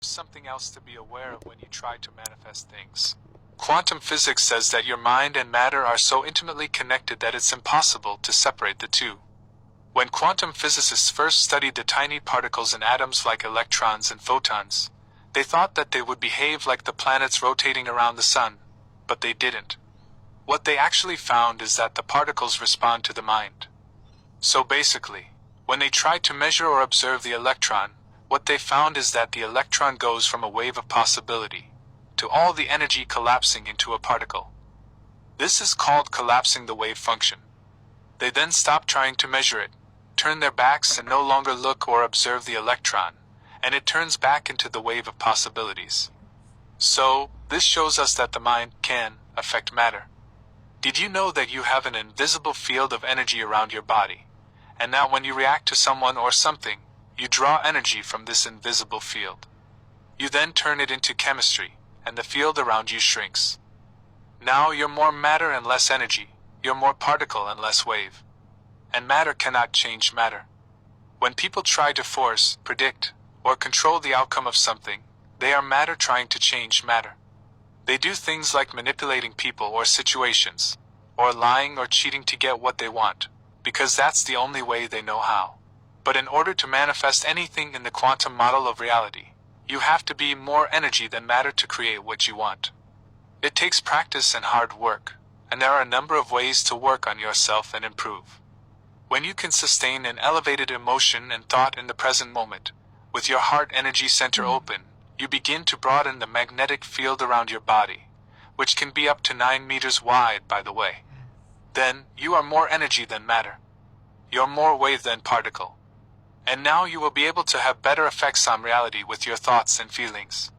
Something else to be aware of when you try to manifest things. Quantum physics says that your mind and matter are so intimately connected that it's impossible to separate the two. When quantum physicists first studied the tiny particles in atoms like electrons and photons, they thought that they would behave like the planets rotating around the sun, but they didn't. What they actually found is that the particles respond to the mind. So basically, when they tried to measure or observe the electron, what they found is that the electron goes from a wave of possibility to all the energy collapsing into a particle. This is called collapsing the wave function. They then stop trying to measure it, turn their backs and no longer look or observe the electron, and it turns back into the wave of possibilities. So, this shows us that the mind can affect matter. Did you know that you have an invisible field of energy around your body, and that when you react to someone or something, you draw energy from this invisible field? You then turn it into chemistry, and the field around you shrinks. Now you're more matter and less energy, you're more particle and less wave. And matter cannot change matter. When people try to force, predict, or control the outcome of something, they are matter trying to change matter. They do things like manipulating people or situations, or lying or cheating to get what they want, because that's the only way they know how. But in order to manifest anything in the quantum model of reality, you have to be more energy than matter to create what you want. It takes practice and hard work, and there are a number of ways to work on yourself and improve. When you can sustain an elevated emotion and thought in the present moment, with your heart energy center open, you begin to broaden the magnetic field around your body, which can be up to 9 meters wide, by the way. Then, you are more energy than matter. You're more wave than particle. And now you will be able to have better effects on reality with your thoughts and feelings.